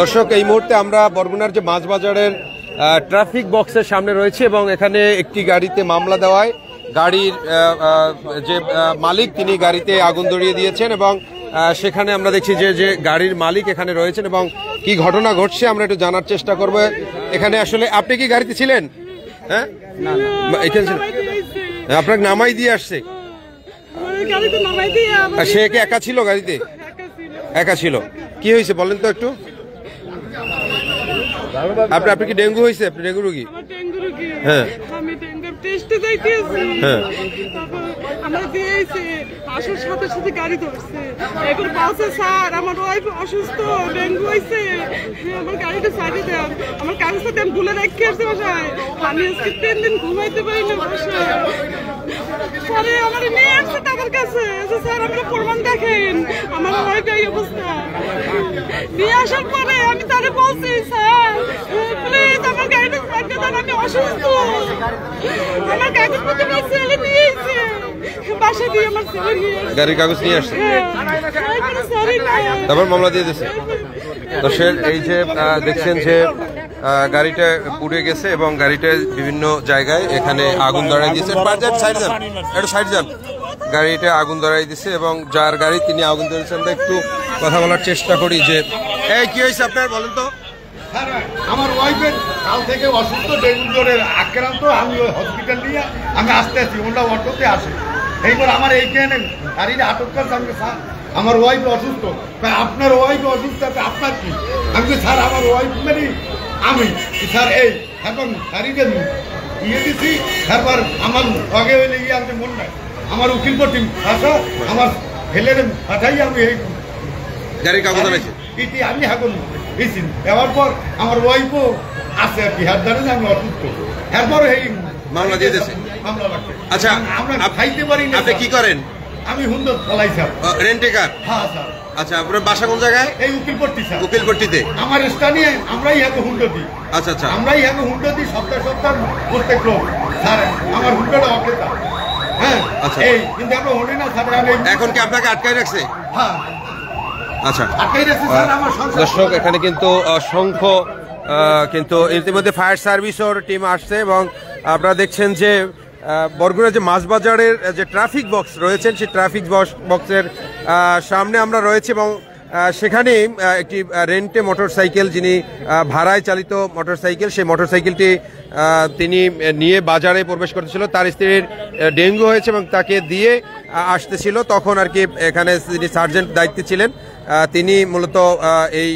দর্শক, এই মুহূর্তে আমরা বরগুনার যে মাছ বাজারের ট্রাফিক বক্সের সামনে রয়েছে এবং এখানে একটি গাড়িতে মামলা দেওয়ায় গাড়ির যে মালিক তিনি গাড়িতে আগুন ধরিয়ে দিয়েছেন এবং সেখানে আমরা দেখছি যে গাড়ির মালিক এখানে রয়েছেন এবং কি ঘটনা ঘটছে আমরা একটু জানার চেষ্টা করব। এখানে আসলে আপনি কি গাড়িতে ছিলেন? হ্যাঁ, এখানে আপনাকে নামাই দিয়ে আসছে। সে কি একা ছিল গাড়িতে? একা ছিল। কি হয়েছে বলেন তো একটু। আপনি কি ডেঙ্গু হয়েছে? আপনি ডেঙ্গু রোগী? হ্যাঁ, আমি ডেঙ্গুর টেস্টে যাইতেছি। হ্যাঁ, আমরা দিয়েছি আসার সাথে সাথে গাড়ি ধরছে। এখন বলছে স্যার আমার ওয়াইফ অসুস্থ, ডেঙ্গু হয়েছে, আমার গাড়িটা সাইডে দেন, আমার কাগজটা আমি ভুলে রেখে আসছি বাসায়। আমি আজকে 3 দিন ঘুমাইতে পারি না বাসায়। পরে আমার নিয়ে আসছে তাদের কাছে, স্যার আমরা প্রমাণ দেখেন আমার ওয়াইফ এই অবস্থা। নিয়ে আসার পরে আমি তারে বলছি স্যার প্লিজ আমার গাড়িটা সাইডে দেন, আমি অসুস্থ। আমার কাগজপত্র আমার ছেলে নিয়েছে, বাসা দিয়ে আমার ছেলে নিয়ে গাড়ির কাগজ নিয়ে আসছে, তারপর মামলা দিয়ে দিয়েছে। তো সে এই যে দেখছেন যে গাড়িটা পুড়ে গেছে এবং গাড়িটা বিভিন্ন জায়গায় এখানে আগুন ধরাই দিয়েছে। সাইড যান, গাড়িটা আগুন ধরাই দিচ্ছে এবং যার গাড়ি তিনি আগুন ধরেছেন। আমরা একটু কথা বলার চেষ্টা করি যে এই কি হয়েছে আপনার বলেন তো। আমার ওয়াইফের কাল থেকে অসুস্থ, ডেঙ্গু জ্বরের আক্রান্ত। আমি ওই হসপিটাল নিয়ে আমি আসতে আছি, ওটা অটোতে আসে। এইবার আমার এইখানে গাড়িটা আটক করছে। আমি স্যার আমার ওয়াইফ অসুস্থ। আপনার ওয়াইফ অসুস্থ আছে, আপনার কি? আমি স্যার আমার ওয়াইফ মানে আমি স্যার এই এখন গাড়িটা দিয়ে দিচ্ছি। তারপর আমার আগে হইলে গিয়ে আমি মন নাই আমার উকিল পটি আসা আমার ফেলে পাঠাই আমি এই গাড়ির কাগজ আনাইছি ইতি আমি এখন দিয়েছি। দেওয়ার পর আমার ওয়াইফও আছে আর কি, হাত ধরে আমি অসুস্থ। এরপর এই মামলা দিয়ে দিয়েছে। মামলা লাগছে। আচ্ছা, আমরা খাইতে পারি না। আপনি কি করেন? আমি হুন্ডা চালাই স্যার। রেন্টে কার? হ্যাঁ স্যার। আচ্ছা, আপনার বাসা কোন জায়গায়? এই উকিলপট্টি স্যার। উকিলপট্টিতে আমার স্থানীয় আমরাই এখন হুন্ডা দিই। আচ্ছা আচ্ছা, আমরাই এখন হুন্ডা দিই সপ্তাহ সপ্তাহ প্রত্যেক লোক। স্যার আমার হুন্ডাটা অকেতা। হ্যাঁ আচ্ছা, এই কিন্তু আমরা হলে না স্যার। আমি এখন কি আপনাকে আটকায় রাখছে? হ্যাঁ আচ্ছা, আটকাই রাখছে স্যার। আমার সংসার। দর্শক, এখানে কিন্তু অসংখ্য কিন্তু ইতিমধ্যে ফায়ার সার্ভিসের টিম আসছে এবং আপনারা দেখছেন যে বরগুনা যে মাছ বাজারের যে ট্রাফিক বক্স রয়েছেন সেই ট্রাফিক বক্সের সামনে আমরা রয়েছে এবং সেখানে একটি রেন্টে মোটরসাইকেল, যিনি ভাড়ায় চালিত মোটরসাইকেল, সেই মোটরসাইকেলটি তিনি নিয়ে বাজারে প্রবেশ করতেছিল। তার স্ত্রীর ডেঙ্গু হয়েছে এবং তাকে দিয়ে আসতেছিল। তখন আর কি এখানে যিনি সার্জেন্ট দায়িত্বে ছিলেন তিনি মূলত এই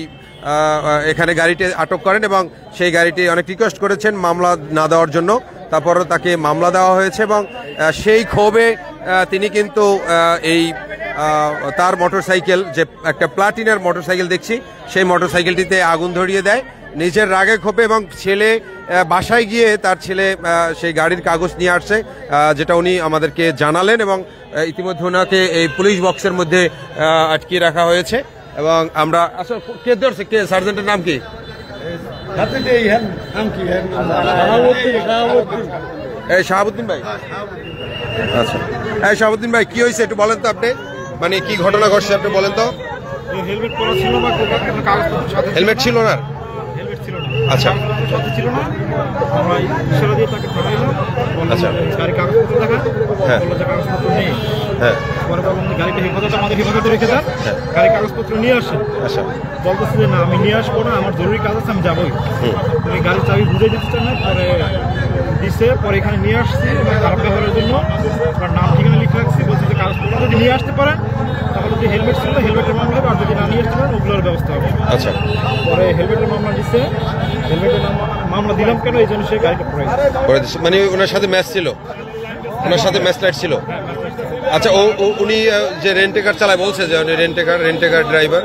এখানে গাড়িটি আটক করেন এবং সেই গাড়িটি অনেক রিকোয়েস্ট করেছেন মামলা না দেওয়ার জন্য। তারপরও তাকে মামলা দেওয়া হয়েছে এবং সেই ক্ষোভে তিনি কিন্তু এই তার মোটরসাইকেল, যে একটা প্লাটিনার মোটরসাইকেল দেখছি, সেই মোটরসাইকেলটিতে আগুন ধরিয়ে দেয় নিজের রাগে ক্ষোভে। এবং ছেলে বাসায় গিয়ে তার ছেলে সেই গাড়ির কাগজ নিয়ে আসছে, যেটা উনি আমাদেরকে জানালেন এবং ইতিমধ্যে ওনাকে এই পুলিশ বক্সের মধ্যে আটকিয়ে রাখা হয়েছে। এবং আমরা আসলে কে ধরছে, কে সার্জেন্টের নাম কি? এই শাহাবুদ্দিন ভাই। আচ্ছা, এই শাহাবুদ্দিন ভাই, কি হয়েছে একটু বলেন তো আপনি, মানে কি ঘটনা ঘটছে আপনি বলেন তো। হেলমেট পরা ছিল না, হেলমেট ছিল না? হেলমেট ছিল না। আচ্ছা, সাথে ছিল না। আমরা ইশারা দিয়ে তাকে থামাইলাম। আচ্ছা, গাড়ি কাগজপত্র দেখা, হ্যাঁ, বললো যে কাগজপত্র নেই। হ্যাঁ, পরে বললাম যে গাড়িটা হেফাজতে, আমাদের হেফাজতে রেখে দেন, গাড়ি কাগজপত্র নিয়ে আসে। আচ্ছা, বলতেছে যে না আমি নিয়ে আসবো না, আমার জরুরি কাজ আছে, আমি যাবোই। তুমি গাড়ির চাবি বুঝে দিতে চান না, পরে দিছে। পরে এখানে নিয়ে আসছি খারাপ ব্যবহারের জন্য আপনার নাম ঠিকানা লিখে রাখছি। বলছি যে কাগজপত্র যদি নিয়ে আসতে পারেন তাহলে যদি হেলমেট ছিল হেলমেটের মামলা হবে, আর যদি না নিয়ে আসতে পারেন ওগুলোর ব্যবস্থা হবে। আচ্ছা, পরে হেলমেটের মামলা দিচ্ছে। হেলমেটের মামলা দিলাম কেন, এই জন্য সে গাড়িটা পড়ে দিচ্ছে। মানে ওনার সাথে ম্যাচ ছিল, ওনার সাথে ম্যাচ লাইট ছিল। আচ্ছা, উনি যে রেন্টে কার চালায় বলছে যে উনি রেন্টে কার ড্রাইভার।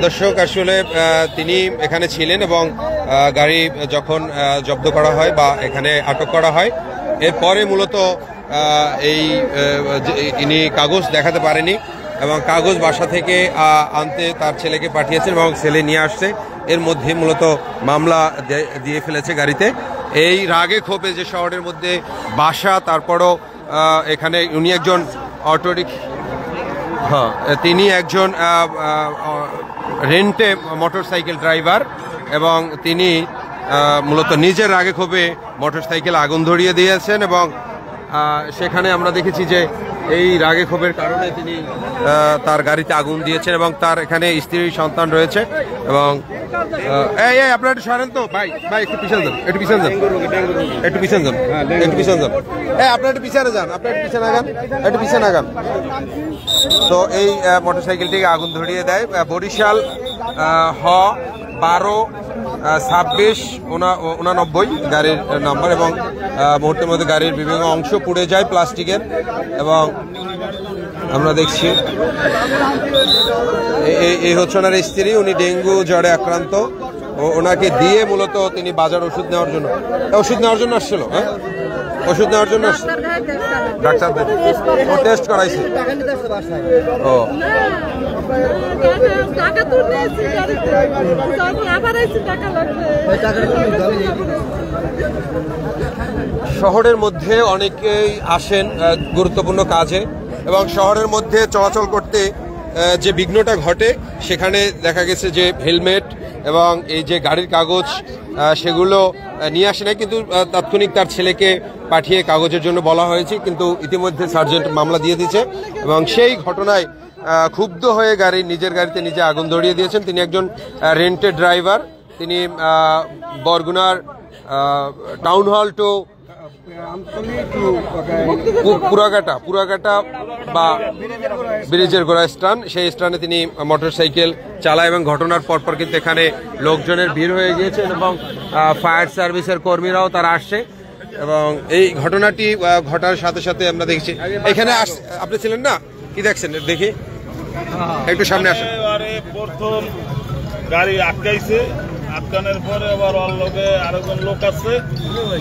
দর্শক, আসলে তিনি এখানে ছিলেন এবং গাড়ি যখন জব্দ করা হয় বা এখানে আটক করা হয়, এরপরে মূলত এই ইনি কাগজ দেখাতে পারেনি এবং কাগজ বাসা থেকে আনতে তার ছেলেকে পাঠিয়েছেন এবং ছেলে নিয়ে আসছে। এর মধ্যে মূলত মামলা দিয়ে ফেলেছে গাড়িতে। এই রাগে ক্ষোভে যে শহরের মধ্যে বাসা, তারপরও এখানে উনি একজন হ্যাঁ, তিনি একজন রেন্টে মোটরসাইকেল ড্রাইভার এবং তিনি মূলত নিজের রাগে ক্ষোভে মোটরসাইকেল আগুন ধরিয়ে দিয়েছেন এবং সেখানে আমরা দেখেছি যে এই রাগে ক্ষোভের কারণে তিনি তার গাড়িতে আগুন দিয়েছেন এবং তার এখানে স্ত্রী সন্তান রয়েছে এবং এই আপনারা একটু সরেন তো ভাই ভাই একটু পিছনে যান, একটু পিছনে যান, একটু পিছনে যান, একটু পিছনে যান, আপনারা একটু পিছনে যান, আপনারা একটু পিছনে আগান, একটু পিছনে আগান। তো এই মোটরসাইকেলটিকে আগুন ধরিয়ে দেয় বরিশাল হ 12-26-89 গাড়ির নম্বর এবং মুহূর্তের মধ্যে গাড়ির বিভিন্ন অংশ পুড়ে যায় প্লাস্টিকের এবং আমরা দেখছি এই হচ্ছে ওনার স্ত্রী, উনি ডেঙ্গু জ্বরে আক্রান্ত। ওনাকে দিয়ে মূলত তিনি বাজার ওষুধ নেওয়ার জন্য আসছিল। হ্যাঁ, ওষুধ নেওয়ার জন্য আসছে, ডাক্তার টেস্ট করাইছে। ও শহরের মধ্যে অনেকেই আসেন গুরুত্বপূর্ণ কাজে এবং শহরের মধ্যে চলাচল করতে যে বিঘ্নটা ঘটে সেখানে দেখা গেছে যে হেলমেট এবং এই যে গাড়ির কাগজ সেগুলো নিয়ে আসে না, কিন্তু তাৎক্ষণিক তার ছেলেকে পাঠিয়ে কাগজের জন্য বলা হয়েছে, কিন্তু ইতিমধ্যে সার্জেন্ট মামলা দিয়ে দিয়েছে এবং সেই ঘটনায় ক্ষুব্ধ হয়ে নিজের গাড়িতে নিজে আগুন ধরিয়ে দিয়েছেন। তিনি একজন রেন্টেড ড্রাইভার, তিনি বরগুনার টাউন হল টু পুরাঘাটা বা ব্রিজের গোড়া স্ট্যান্ড, সেই স্ট্যান্ডে তিনি মোটরসাইকেল চালায় এবং ঘটনার পরপর কিন্তু এখানে লোকজনের ভিড় হয়ে গিয়েছে এবং ফায়ার সার্ভিসের কর্মীরাও তারা আসছে এবং এই ঘটনাটি ঘটার সাথে সাথে আমরা দেখছি এখানে আপনি ছিলেন না, কি দেখছেন দেখি একটু সামনে আসেন। প্রথম গাড়ি আটকাইছে, আটকানোর পরে আবার ওর লোকে আরেকজন লোক আছে,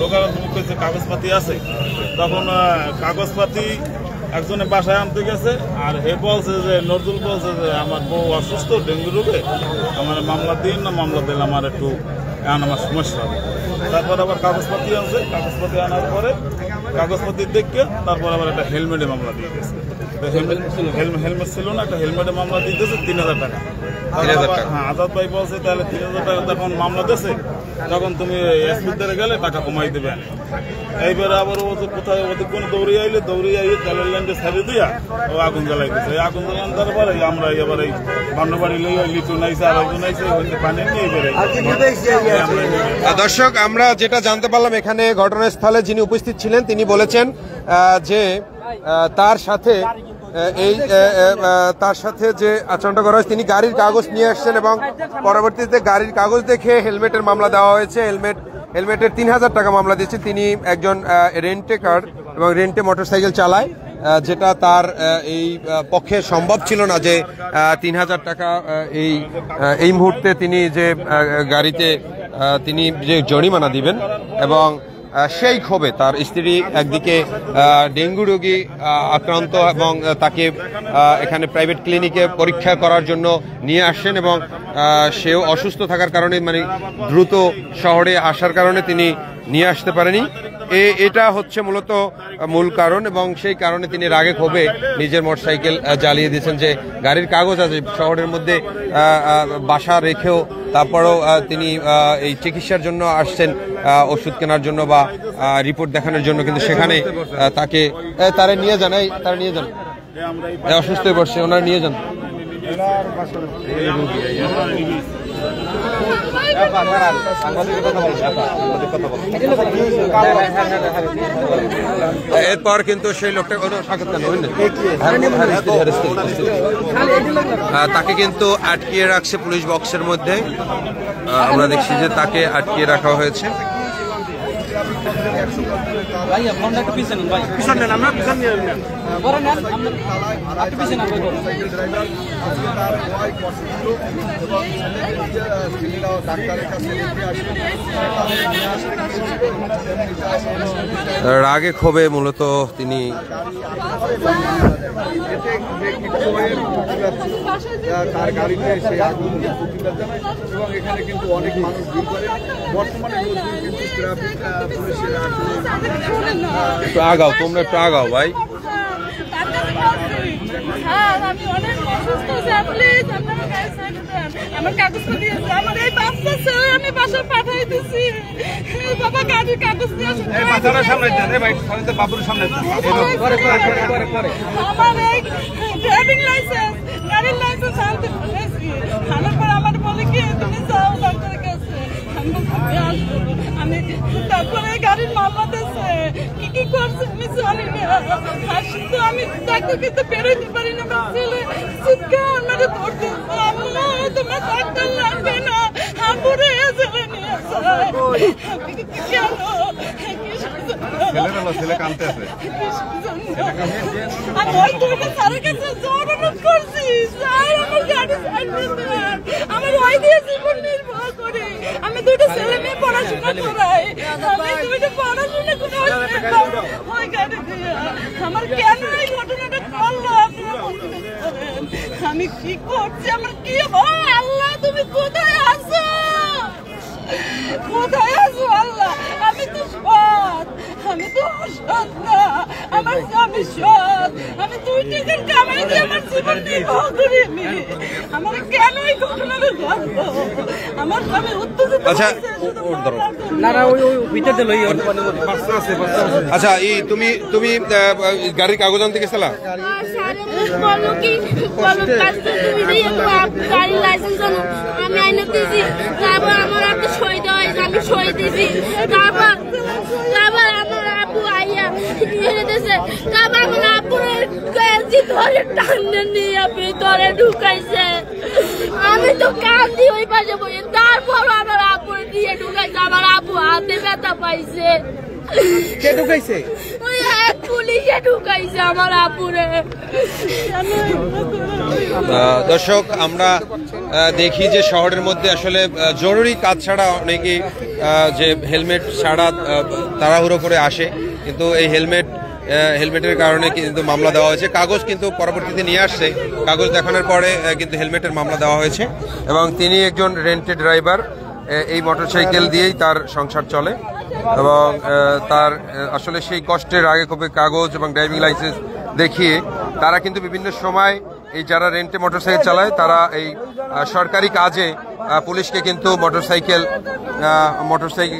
লোকের কইছে কাগজপাতি আছে, তখন কাগজপাতি একজনে বাসায় আনতে গেছে আর হে বলছে যে নজরুল বলছে যে আমার বউ অসুস্থ ডেঙ্গু রোগে, আমার মামলা দিন না, মামলা দিলে আমার একটু আমার সমস্যা হবে। তারপর আবার কাগজপাতি আনছে, কাগজপাতি আনার পরে কাগজপাতি দেখে তারপর আবার একটা হেলমেটে মামলা দিয়ে গেছে। হেলমেট ছিল না, একটা হেলমেটে মামলা দিয়ে দিয়েছে 3000 টাকা। হ্যাঁ, আজাদ ভাই বলছে তাহলে 3000 টাকা তখন মামলা দিয়েছে, তখন তুমি এসপিদের গেলে টাকা কমাই দেবে। এইবারে আবার ও কোথায় ওদের কোনো দৌড়িয়ে আইলে তেলের লাইনটা ছাড়িয়ে দিয়া ও আগুন জ্বালাই দিচ্ছে। এই আগুন জ্বালান দেওয়ার পরে আমরা এবার এই বান্নবাড়ি লই লিচু নাইছে আর আগুন নাইছে পানি নিয়ে এবারে। দর্শক, আমরা যেটা জানতে পারলাম এখানে ঘটনাস্থলে যিনি উপস্থিত ছিলেন তিনি বলেছেন যে তার সাথে যে আচরণটা করা হয়েছে, তিনি গাড়ির কাগজ নিয়ে আসছেন এবং পরবর্তীতে গাড়ির কাগজ দেখে হেলমেটের মামলা দেওয়া হয়েছে। হেলমেটের 3000 টাকা মামলা দিয়েছে। তিনি একজন রেন্টে কার এবং রেন্টে মোটরসাইকেল চালায়, যেটা তার এই পক্ষে সম্ভব ছিল না যে 3000 টাকা এই মুহূর্তে তিনি যে গাড়িতে তিনি যে জরিমানা দিবেন এবং সেই ক্ষোভে তার স্ত্রী একদিকে ডেঙ্গু রোগী আক্রান্ত এবং তাকে এখানে প্রাইভেট ক্লিনিকে পরীক্ষা করার জন্য নিয়ে আসছেন এবং সেও অসুস্থ থাকার কারণে মানে দ্রুত শহরে আসার কারণে তিনি নিয়ে আসতে পারেনি। এটা হচ্ছে মূলত মূল কারণ এবং সেই কারণে তিনি রাগে ক্ষোভে নিজের মোটরসাইকেল জ্বালিয়ে দিয়েছেন। যে গাড়ির কাগজ আছে শহরের মধ্যে বাসা রেখেও তারপরেও তিনি এই চিকিৎসার জন্য আসছেন, ওষুধ কেনার জন্য বা রিপোর্ট দেখানোর জন্য, কিন্তু সেখানে তারা নিয়ে যান, অসুস্থ হয়ে পড়ছে, ওনারা নিয়ে যান। এরপর কিন্তু সেই লোকটা তাকে কিন্তু আটকিয়ে রাখছে পুলিশ বক্সের মধ্যে। আমরা দেখছি যে তাকে আটকিয়ে রাখা হয়েছে। রাগে ক্ষোভে মূলত তিনি তার গাড়িতে সেই আগুন এবং এখানে কিন্তু অনেক মানুষ ভিড় করে। বর্তমানে একটু আগাও, তোমরা একটু আগাও ভাই। স্যার আমি অনেক অসুস্থ স্যার, প্লিজ আপনি আমার গাড়ি সাইডে দেন। আমার কাগজপত্র দিয়েছে, আমার এই বাচ্চা স্যার আমি বাসায় পাঠাই দিছি। বাবা গাড়ির কাগজ দিয়ে আসুন। আমার এই ড্রাইভিং লাইসেন্স, গাড়ির লাইসেন্স আনতে বলেছি। আনার পর আমার বলে কি তুমি যাও ডাক্তারের কাছে। আমি আসবো, আমি তারপরে গাড়ির মামলা দিয়েছে, কি করছে আমি জানি না। হাসি তো আমি ডাক্তার কিন্তু বেরোতে পারি না। আমার ছেলে চিৎকার মেরে ধরতে, আম্মা তোমার ডাক্তার লাগবে না, আপুরে ছেলে নিয়ে যায়। কেন ছেলে কাঁদতে আছে। আমি ওই দুইটা স্যারের কাছে জোর অনুরোধ করছি, স্যার আমার গাড়ি সাইড দেন। আমার ওই দিয়ে জীবন নির্বাহ করে আমি দুইটা ছেলে মেয়ে পড়াশোনা করাই। আমি দুইটা পড়াশোনা করে ওই গাড়ি দিয়ে আমার কেন এই ঘটনাটা করলো আপনারা বলতে পারেন। আমি কি করছি, আমার কি আল্লাহ তুমি কোথায় আছো, কোথায় আছো আল্লাহ? আমি তো সৎ, আমি তো অসৎ না, আমার স্বামী সৎ। আমি 2 টাকার কামাই দিয়ে আমার জীবন নির্বাহ করিনি। আমার কেন এই ঘটনাটা ঘটলো? আমার স্বামী উত্তেজিত আচ্ছা, হয়েছে শুধু ওর ধরো। মামলার জন্য। আচ্ছা এই তুমি তুমি গাড়ির কাগজ আনতে গেছিলা? গাড়ির লাইসেন্স আমি আইনে দিয়েছি, তারপর আমার একটা সই দেওয়া হয়েছে, আমি সই দিয়েছি। তারপর আমার আপু আইয়া নিয়ে দিয়েছে, তারপর আমার আপুরের ধরে টানে নিয়ে ভিতরে ঢুকাইছে। আমি তো কান্দি ওই পাশে বসে, তারপর আমার আপুরে দিয়ে ঢুকাইছে। আমার আপু হাতে ব্যথা পাইছে। কে ঢুকাইছে? ওই এক পুলিশে ঢুকাইছে আমার আপুরে। দর্শক আমরা দেখি যে শহরের মধ্যে আসলে জরুরি কাজ ছাড়া অনেকেই যে হেলমেট ছাড়া তাড়াহুড়ো করে আসে, কিন্তু এই হেলমেটের কারণে কিন্তু মামলা দেওয়া হয়েছে। কাগজ কিন্তু পরবর্তীতে নিয়ে আসছে, কাগজ দেখানোর পরে কিন্তু হেলমেটের মামলা দেওয়া হয়েছে এবং তিনি একজন রেন্টেড ড্রাইভার। এই মোটরসাইকেল দিয়েই তার সংসার চলে এবং তার আসলে সেই কষ্টের আগে খুবই কাগজ এবং ড্রাইভিং লাইসেন্স দেখিয়ে তারা কিন্তু বিভিন্ন সময় এই যারা রেন্টে মোটরসাইকেল চালায় তারা এই সরকারি কাজে পুলিশকে কিন্তু মোটরসাইকেল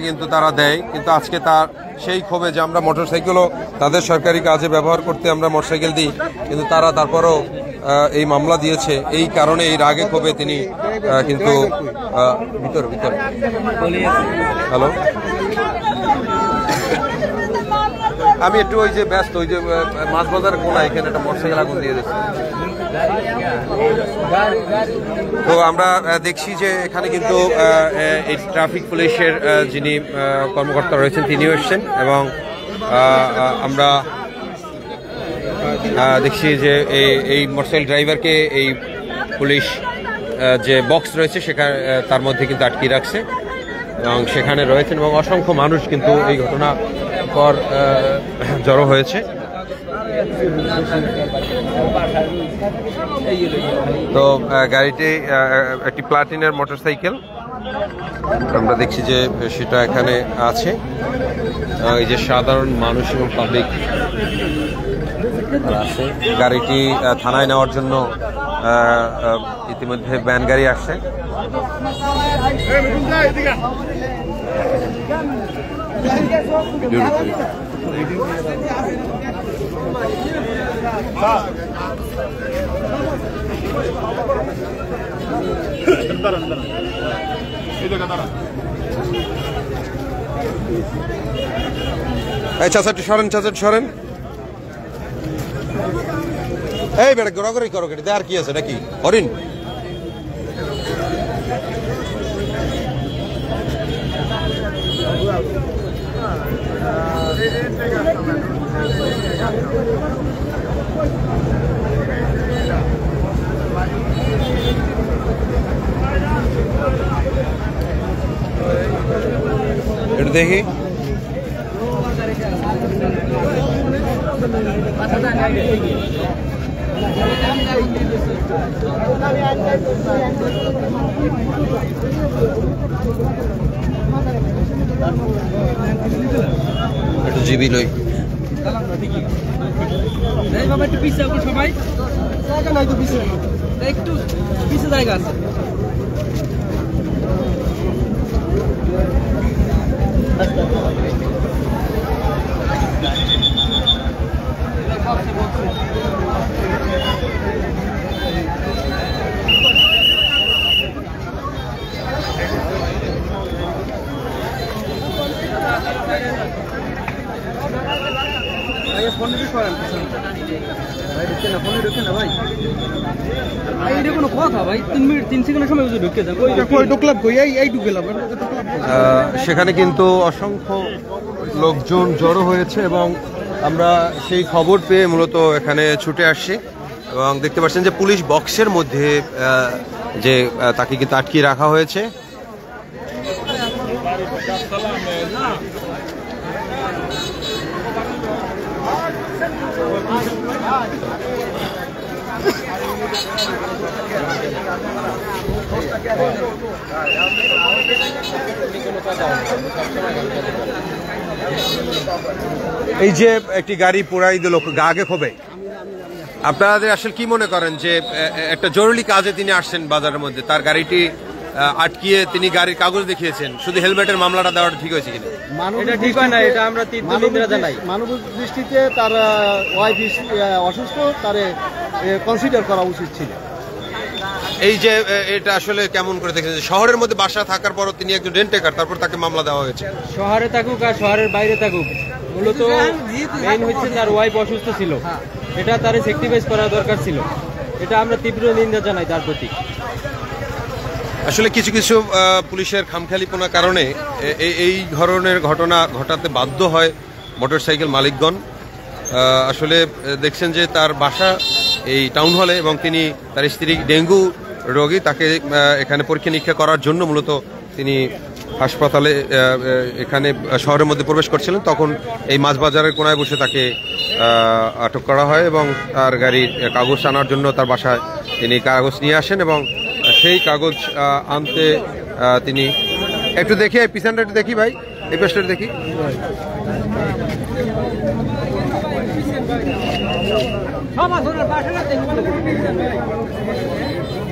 কিন্তু তারা দেয়। কিন্তু আজকে তার সেই ক্ষোভে যে আমরা মোটরসাইকেলও তাদের সরকারি কাজে ব্যবহার করতে আমরা মোটরসাইকেল দিই, কিন্তু তারা তারপরও এই মামলা দিয়েছে। এই কারণে এই রাগে ক্ষোভে তিনি কিন্তু ভিতর হ্যালো আমি একটু ওই যে ব্যস্ত, ওই যে মাছ বাজারের কোনা এখানে একটা মোটরসাইকেল আগুন দিয়ে দিচ্ছে। তো আমরা দেখছি যে এখানে কিন্তু এই ট্রাফিক পুলিশের যিনি কর্মকর্তা রয়েছেন তিনিও এসছেন এবং আমরা দেখছি যে এই মোটরসাইকেল ড্রাইভারকে এই পুলিশ যে বক্স রয়েছে সেখানে তার মধ্যে কিন্তু আটকে রাখছে এবং সেখানে রয়েছেন এবং অসংখ্য মানুষ কিন্তু এই ঘটনা পর জড়ো হয়েছে। তো গাড়িটি একটি প্লাটিনের মোটরসাইকেল, আমরা দেখছি যে সেটা এখানে আছে। এই যে সাধারণ মানুষ এবং পাবলিক আছে। গাড়িটি থানায় নেওয়ার জন্য ইতিমধ্যে ভ্যান গাড়ি আসছে। চাচাটি সরেন। এই বেড়া গড়াগড়ি করো কেটে আর কি আছে নাকি হরিণ? একটু দেখি একটু জিবি লই। বাবা একটু পিছিয়ে সবাই একটু পিছে জায়গা আছে। সেখানে কিন্তু অসংখ্য লোকজন জড়ো হয়েছে এবং আমরা সেই খবর পেয়ে মূলত এখানে ছুটে আসছি এবং দেখতে পাচ্ছেন যে পুলিশ বক্সের মধ্যে যে তাকে কিন্তু আটকিয়ে রাখা হয়েছে। এই যে একটি গাড়ি পোড়াই দিল আগে খোবে, আপনাদের আসলে কি মনে করেন যে একটা জরুরি কাজে তিনি আসছেন বাজারের মধ্যে, তার গাড়িটি আটকিয়ে তিনি গাড়ির কাগজ দেখিয়েছেন, শুধু হেলমেটের মামলাটা দেওয়াটা ঠিক হয়েছে কিনা? এটা ঠিক হয় না, এটা আমরা তীব্র নিন্দা জানাই। মানব দৃষ্টিতে তার ওয়াইফ অসুস্থ, তারে কনসিডার করা উচিত ছিল। এই যে এটা আসলে কেমন করে দেখেছেন, শহরের মধ্যে বাসা থাকার পরও তিনি একজন রেন্ট টেকার, তারপর তাকে মামলা দেওয়া হয়েছে। শহরে থাকুক আর শহরের বাইরে থাকুক, মূলত মেইন হচ্ছে তার ওয়াইফ অসুস্থ ছিল, এটা তার স্যাক্রিফাইস করা দরকার ছিল। এটা আমরা তীব্র নিন্দা জানাই তার প্রতি। আসলে কিছু কিছু পুলিশের খামখেয়ালিপনার কারণে এই ধরনের ঘটনা ঘটাতে বাধ্য হয় মোটরসাইকেল মালিকগণ। আসলে দেখছেন যে তার বাসা এই টাউন হলে এবং তিনি তার স্ত্রী ডেঙ্গু রোগী, তাকে এখানে পরীক্ষা নিরীক্ষা করার জন্য মূলত তিনি হাসপাতালে এখানে শহরের মধ্যে প্রবেশ করছিলেন। তখন এই মাছ বাজারের কোনায় বসে তাকে আটক করা হয় এবং তার গাড়ির কাগজ আনার জন্য তার বাসায় তিনি কাগজ নিয়ে আসেন এবং সেই কাগজ আনতে তিনি একটু দেখি, পিছনটা একটু দেখি ভাই, এই পেছটা দেখি।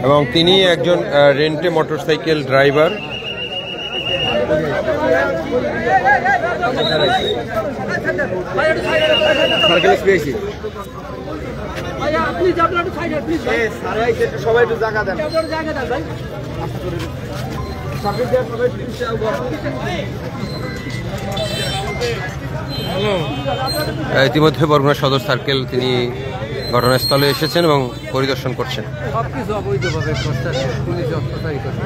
এবং তিনি একজন রেন্টে মোটরসাইকেল ড্রাইভার। সবাই একটু জায়গা দেন। ইতিমধ্যে বরগুনা সদর সার্কেল তিনি ঘটনাস্থলে এসেছেন এবং পরিদর্শন করছেন। সবকিছু অবৈধভাবে পুলিশ অত্যাচারী করছে।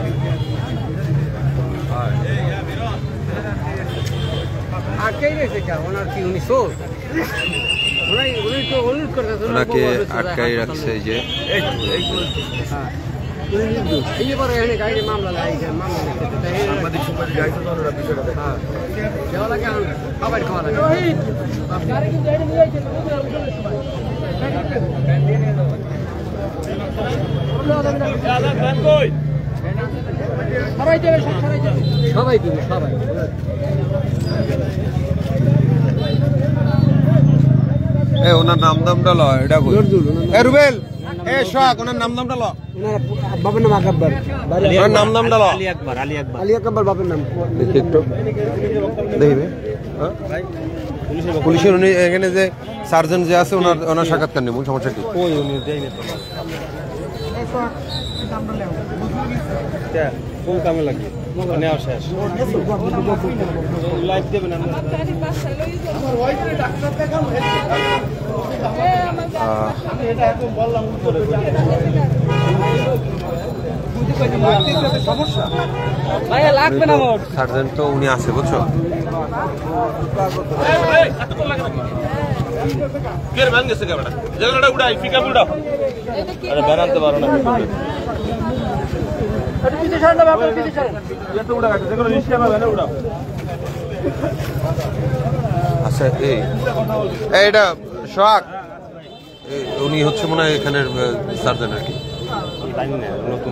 আটকাই রয়েছে কেন? ওনার কি উনি চোর? ওনাকে আটকাই রাখছে যে সবাই দিবে, সবাই। ওনার নাম দামটা ল, এটা রুবেল ওনার নাম দামটা ল, বাবার নাম আকবর, ওনার নাম দামটা ল, আলী আকবর, আলী আকবর বাবার নাম। একটু দেখবে পুলিশের উনি এখানে যে সার্জন যে আছে ওনার সাক্ষাৎকার নেব, সমস্যা কি? কোন কামে লাগে নেওয়া শেষ, লাইভ দেবেন লাগবে না। সার্জন তো উনি আছে, বুঝছো? বানাতে পারো না। আচ্ছা, এইটা সোহাগ, উনি হচ্ছে মনে হয় এখানের সার্জন আর কি। নতুন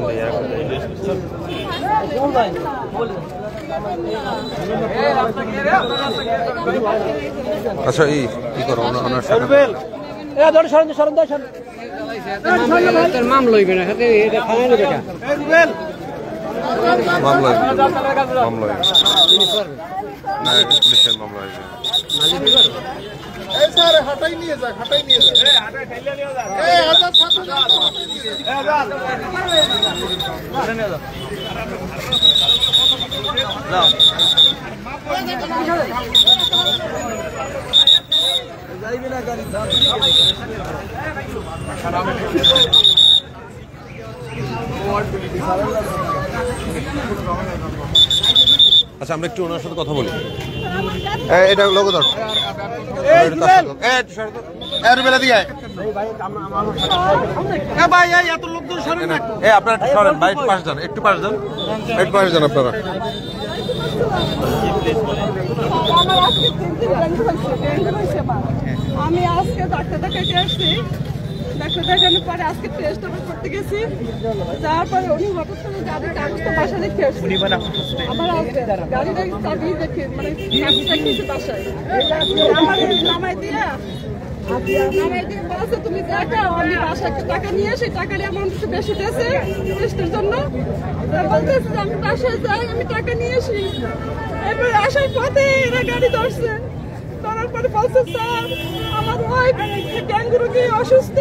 আচ্ছা, কি করো ওনার সাথে? মামলা হইবে না, এটা ফাইনাল দেখা মামলা না, পুলিশের মামলা হয়েছে। আচ্ছা, আমরা একটু ওনার সাথে কথা বলি। এটা লোক ধর, আপনারা একটু সরেন ভাই, পাশ যান, একটু পাশ যান, একটু পাশ যান আপনারা। আমি আজকে ডাক্তার দেখাইতে আসছি, ডাক্তার দেখানোর পরে আজকে টেস্ট করতে গেছি, যাওয়ার পরে উনি হঠাৎ করে গাড়ির কাগজটা বাসা রেখে আসছে। আমার গাড়িটা চাবি দেখে মানে রেখেছে বাসায়, আমার নামাই দিয়ে বলছে তুমি দেখাও, আমি বাসায় একটা টাকা নিয়ে আসি, টাকা নিয়ে আমার একটু বেশি দিয়েছে টেস্টের জন্য, বলতেছে যে আমি বাসায় যাই, আমি টাকা নিয়ে আসি। এবার আসার পথে এরা গাড়ি ধরছে, ধরার পরে বলছে স্যার আমার ওয়াইফ ডেঙ্গু রোগী অসুস্থ,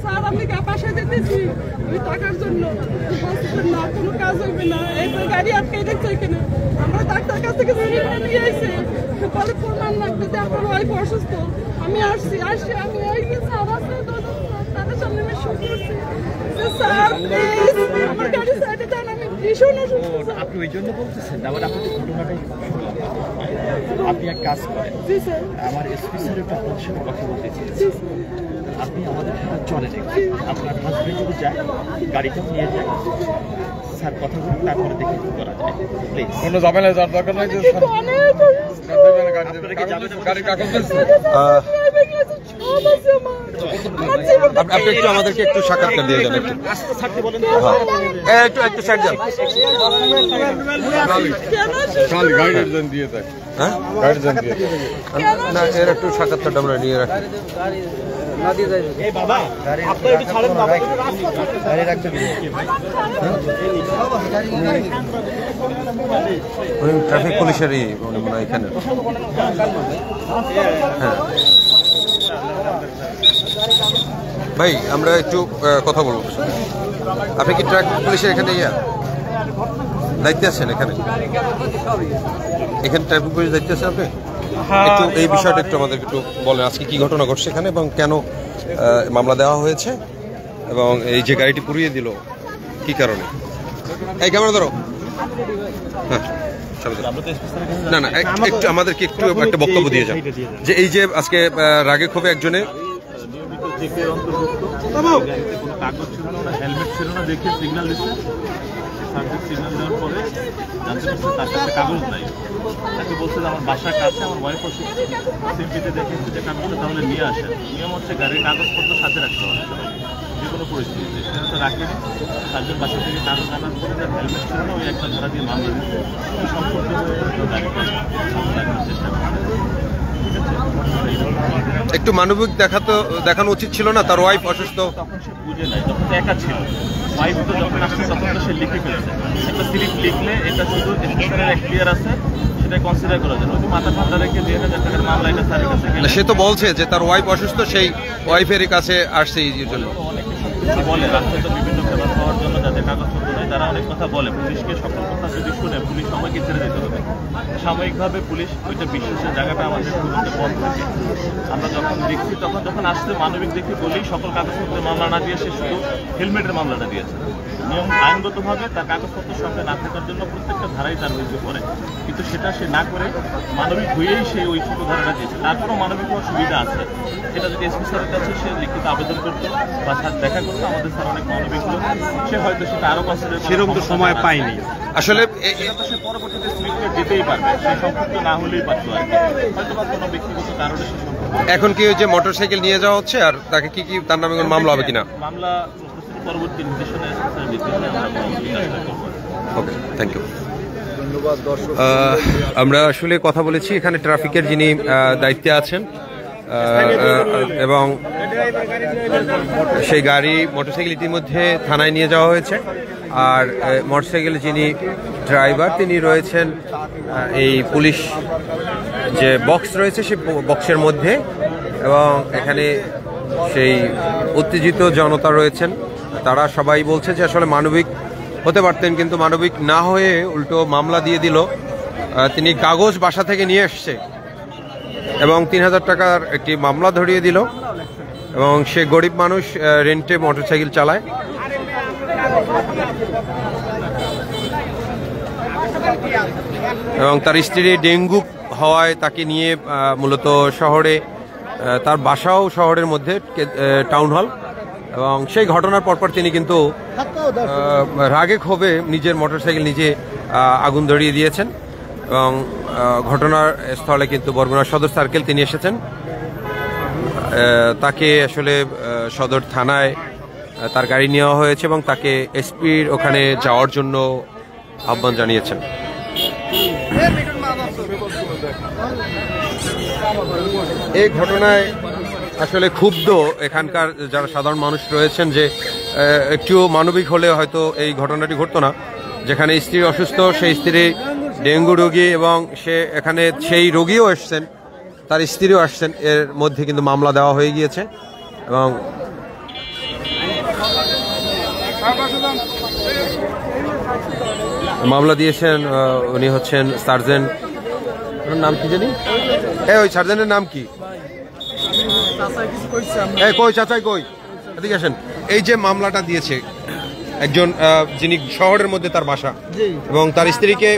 স্যার আমি বাসায় যেতেছি ওই টাকার জন্য। বলছে না কোনো কাজ হইবে না, এরপর গাড়ি আটকে দেখছে এখানে। আমরা ডাক্তার কাছ থেকে নিয়ে আসছি, বলে প্রমাণ লাগবে যে আপনার ওয়াইফ অসুস্থ। আমি আসছি আমি ওই স্যার আছে তাদের সামনে আমি শুরু করছি যে স্যার প্লিজ আমার গাড়ি সাইডে দেন, আমি ভীষণ অসুস্থ। আপনি ওই জন্য বলতেছেন, আবার আপনি ঘটনাটাই আপনি এক কাজ করেন, আমার এসপি স্যার একটা আপনার সাথে কথা বলতে চেয়েছি। আপনি আমাদের সাথে চলেন, আপনার হাজবেন্ড যদি যায় গাড়িটাও নিয়ে যায়, স্যার কথা বলুন, তারপরে দেখে কি করা যায়। প্লিজ কোনো ঝামেলা যাওয়ার দরকার নাই, আপনি একটু আমাদেরকে একটু সাক্ষাৎকার দিয়ে যান, একটু একটু সাইড যান। না, এর একটু সাক্ষাৎকারটা আমরা নিয়ে রাখি। ট্রাফিক পুলিশেরই মনে হয় এখানে। হ্যাঁ ভাই, আমরা একটু কথা বলবো। আপনি কি ট্রাফিক পুলিশের এখানে দায়িত্বে আছেন? এখানে ট্রাফিক পুলিশ দায়িত্বে আছেন আপনি? একটু এই বিষয়টা একটু আমাদেরকে একটু বলেন, আজকে কি ঘটনা ঘটছে এখানে এবং কেন মামলা দেওয়া হয়েছে, এবং এই যে গাড়িটি পুড়িয়ে দিল কি কারণে? এই ক্যামেরা ধরো। হ্যাঁ, না না, একটু আমাদেরকে একটু একটা বক্তব্য দিয়ে যান যে এই যে আজকে রাগে ক্ষোভে একজনে কাগজ ছিল না, হেলমেট ছিল না, দেখে সিগন্যাল দিচ্ছে। সিগন্যাল দেওয়ার পরে জানতে পারছে তার কাছে কাগজ নাই। তাকে বলছে যে আমার বাসার কাছে আমার ওয়াইফ অসুস্থ, সিমপিতে দেখেছে যে কাগজটা তাহলে নিয়ে আসেন। নিয়ম হচ্ছে গাড়ির কাগজপত্র সাথে রাখতে হবে যে কোনো পরিস্থিতিতে, সেটা তো রাখেনি। তারজন বাসা থেকে কাগজ আনার পরে তার হেলমেট ছিল না, ওই একটা ধারা দিয়ে মামলা দিচ্ছে। সম্পর্ক গাড়িটা চেষ্টা করছে। একটু মানবিক দেখানো উচিত ছিল না? তার ওয়াইফ অসুস্থ, তখন সে বুঝে নাই, তখন তো একা ছিল। ওয়াইফ তো যখন আসছে তখন তো সে লিখে ফেলেছে। একটা স্লিপ লিখলে এটা শুধু স্টেশনের এখতিয়ার আছে, সেটা কনসিডার করা যায়। ওই মাথা ঠান্ডা রেখে ২০০০ টাকার মামলা এটা স্যারের কাছে গেলে সে তো বলছে যে তার ওয়াইফ অসুস্থ, সেই ওয়াইফের কাছে আসছে এই জন্য। অনেকে বলে রাস্তায় তো বিভিন্ন ফেভার পাওয়ার জন্য যাদের কাগজপত্র নেই তারা অনেক কথা বলে। পুলিশকে সকল কথা যদি শুনে পুলিশ সবাইকে ছেড়ে দিতে হবে। সাময়িকভাবে পুলিশ ওইটা বিশ্বাসের জায়গাটা আমাদের খুঁজতে বন্ধ থাকে। আমরা যখন দেখছি যখন আসতে মানবিক দেখে বলি সকল কাগজপত্রের মামলা না দিয়ে সে শুধু হেলমেটের মামলাটা দিয়েছে। নিয়ম আইনগতভাবে তার কাগজপত্রের সঙ্গে না থাকার জন্য প্রত্যেকটা ধারাই তার হয়েছে পড়ে, কিন্তু সেটা সে না করে মানবিক হয়েই সে ওই ছোটো ধারাটা দিয়েছে। তারপরও মানবিক হওয়ার সুবিধা আছে, সেটা যদি এসপি স্যারের কাছে সে লিখিত আবেদন করতো বা স্যার দেখা করতো, আমাদের স্যার অনেক মানবিক হলো, সে হয়তো সেটা আরও কনসিডার সেরকম তো সময় পায়নি। আসলে সে পরবর্তীতে স্লিপটা দিতেই পারবে, সে সম্পৃক্ত না হলেই পারতো আর কি, হয়তো বা কোনো ব্যক্তিগত কারণে সে সম্পৃক্ত। এখন কি ওই যে মোটরসাইকেল নিয়ে যাওয়া হচ্ছে, আর তাকে কি তার নামে কোনো মামলা হবে কিনা? মামলা পরবর্তী নির্দেশনা ওকে, থ্যাংক ইউ। আমরা আসলে কথা বলেছি এখানে ট্রাফিকের যিনি দায়িত্বে আছেন এবং সেই গাড়ি মোটরসাইকেল ইতিমধ্যে থানায় নিয়ে যাওয়া হয়েছে। আর মোটরসাইকেল যিনি ড্রাইভার তিনি রয়েছেন এই পুলিশ যে বক্স রয়েছে সেই বক্সের মধ্যে, এবং এখানে সেই উত্তেজিত জনতা রয়েছেন। তারা সবাই বলছে যে আসলে মানবিক হতে পারতেন, কিন্তু মানবিক না হয়ে উল্টো মামলা দিয়ে দিল। তিনি কাগজ বাসা থেকে নিয়ে এসছে এবং 3000 টাকার একটি মামলা ধরিয়ে দিল, এবং সে গরিব মানুষ, রেন্টে মোটরসাইকেল চালায়। এবং তার স্ত্রী ডেঙ্গু হওয়ায় তাকে নিয়ে মূলত শহরে, তার বাসাও শহরের মধ্যে টাউন হল, এবং সেই ঘটনার পরপর তিনি কিন্তু রাগে ক্ষোভে নিজের মোটরসাইকেল নিজে আগুন ধরিয়ে দিয়েছেন। এবং ঘটনার স্থলে কিন্তু বরগুনা সদর সার্কেল তিনি এসেছেন। তাকে আসলে সদর থানায় তার গাড়ি নেওয়া হয়েছে এবং তাকে এসপির ওখানে যাওয়ার জন্য আহ্বান জানিয়েছেন। এই ঘটনায় আসলে ক্ষুব্ধ এখানকার যারা সাধারণ মানুষ রয়েছেন, যে একটু মানবিক হলে হয়তো এই ঘটনাটি ঘটতো না। যেখানে স্ত্রী অসুস্থ, সেই স্ত্রী ডেঙ্গু রোগী, এবং সে এখানে সেই রোগীও এসছেন, তার স্ত্রীও আসছেন, এর মধ্যে কিন্তু মামলা দেওয়া হয়ে গিয়েছে। এবং মামলা দিয়েছেন উনি হচ্ছেন সার্জেন্ট, নাম কি জানি, ওই সার্জেন্টের নাম কি, কই চাচাই কই, এদিকে আসেন। এই যে মামলাটা দিয়েছে একজন যিনি শহরের মধ্যে তার বাসা, এবং তার স্ত্রীকে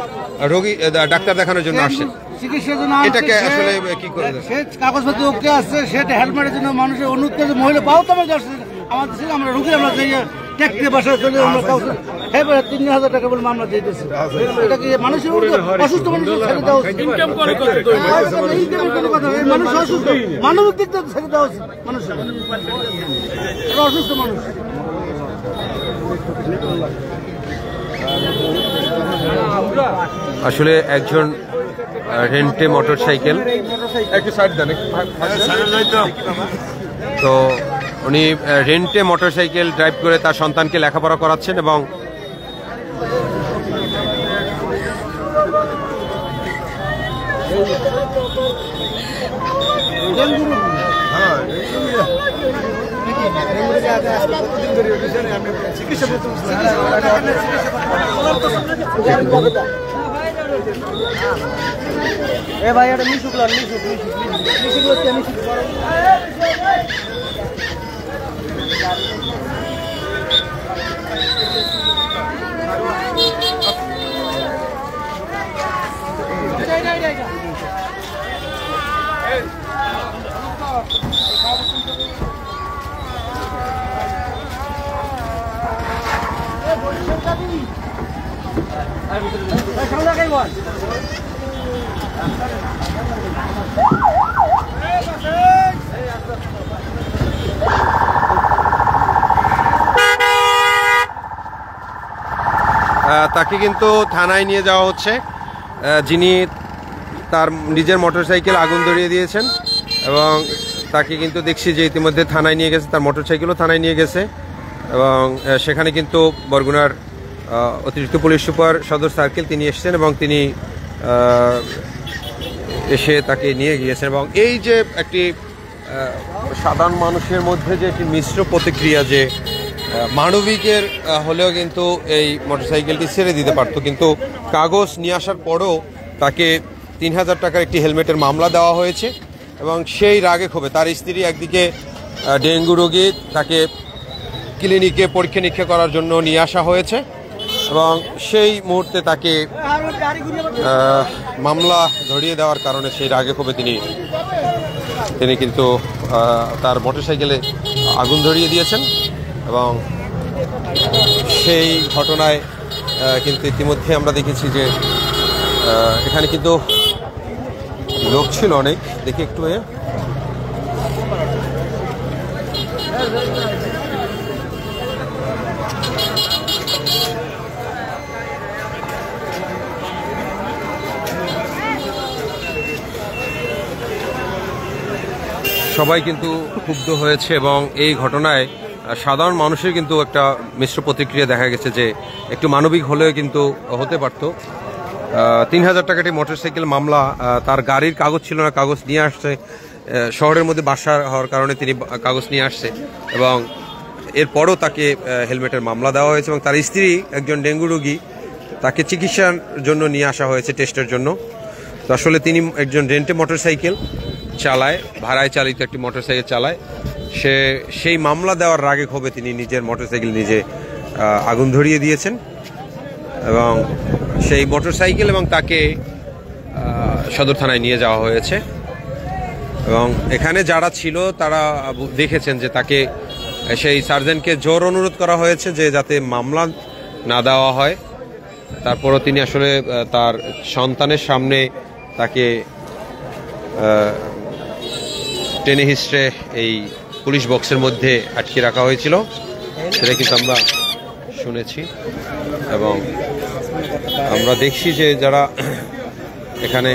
রোগী ডাক্তার দেখানোর জন্য আসছেন, চিকিৎসার জন্য এটাকে আসলে কি করে সে কাগজপত্র ওকে আসছে, সেটা হেলমেটের জন্য মানুষের অনুরোধ করেছে, মহিলা পাও তো আমার কাছে আমাদের ছিল, আমরা রুগী আমরা ট্যাক্সি বাসায় চলে আমরা 3000 টাকা বলে মামলা দিতেছে। এটা কি মানুষের অসুস্থ মানুষের ছেড়ে দেওয়া উচিত? মানুষ অসুস্থ, মানবিক দিক থেকে ছেড়ে দেওয়া উচিত মানুষের, অসুস্থ মানুষ। আসলে একজন রেন্টে মোটরসাইকেল, তো উনি রেন্টে মোটরসাইকেল ড্রাইভ করে তার সন্তানকে লেখাপড়া করাচ্ছেন, এবং ভাই এটা মিশুক তাকে কিন্তু থানায় নিয়ে যাওয়া হচ্ছে, যিনি তার নিজের মোটরসাইকেল আগুন ধরিয়ে দিয়েছেন, এবং তাকে কিন্তু দেখছি যে ইতিমধ্যে থানায় নিয়ে গেছে, তার মোটরসাইকেলও থানায় নিয়ে গেছে, এবং সেখানে কিন্তু বরগুনার অতিরিক্ত পুলিশ সুপার সদর সার্কেল তিনি এসেছেন, এবং তিনি এসে তাকে নিয়ে গিয়েছেন। এবং এই যে একটি সাধারণ মানুষের মধ্যে যে একটি মিশ্র প্রতিক্রিয়া, যে মানবিকের হলেও কিন্তু এই মোটরসাইকেলটি ছেড়ে দিতে পারতো, কিন্তু কাগজ নিয়ে আসার পরও তাকে 3000 টাকার একটি হেলমেটের মামলা দেওয়া হয়েছে। এবং সেই রাগে ক্ষোভে তার স্ত্রী একদিকে ডেঙ্গু রোগী, তাকে ক্লিনিকে পরীক্ষা নিরীক্ষা করার জন্য নিয়ে আসা হয়েছে, এবং সেই মুহূর্তে তাকে মামলা ধরিয়ে দেওয়ার কারণে সেই রাগে ক্ষোভে তিনি কিন্তু তার মোটরসাইকেলে আগুন ধরিয়ে দিয়েছেন। এবং সেই ঘটনায় কিন্তু ইতিমধ্যে আমরা দেখেছি যে এখানে কিন্তু লোক ছিল অনেক, দেখি একটু সবাই কিন্তু ক্ষুব্ধ হয়েছে এবং এই ঘটনায় সাধারণ মানুষের কিন্তু একটা মিশ্র প্রতিক্রিয়া দেখা গেছে যে একটু মানবিক হলেও কিন্তু হতে পারত। ৩,০০০ টাকাটি মোটরসাইকেল মামলা, তার গাড়ির কাগজ ছিল না, কাগজ নিয়ে আসছে, শহরের মধ্যে বাসা হওয়ার কারণে তিনি কাগজ নিয়ে আসছে এবং এরপরও তাকে হেলমেটের মামলা দেওয়া হয়েছে এবং তার স্ত্রী একজন ডেঙ্গু রোগী, তাকে চিকিৎসার জন্য নিয়ে আসা হয়েছে টেস্টের জন্য। তো আসলে তিনি একজন রেন্টে মোটরসাইকেল চালায়, ভাড়ায় চালিত একটি মোটরসাইকেল চালায়, সেই মামলা দেওয়ার রাগে ক্ষোভে তিনি নিজের মোটরসাইকেল নিজে আগুন ধরিয়ে দিয়েছেন এবং সেই মোটরসাইকেল এবং তাকে সদর থানায় নিয়ে যাওয়া হয়েছে এবং এখানে যারা ছিল তারা দেখেছেন যে তাকে সেই সার্জেন্টকে জোর অনুরোধ করা হয়েছে যে যাতে মামলা না দেওয়া হয়। তারপরও তিনি আসলে তার সন্তানের সামনে তাকে টেনে হিস্ট্রে এই পুলিশ বক্সের মধ্যে আটকে রাখা হয়েছিল, সেটা কিন্তু আমরা শুনেছি এবং আমরা দেখছি যে যারা এখানে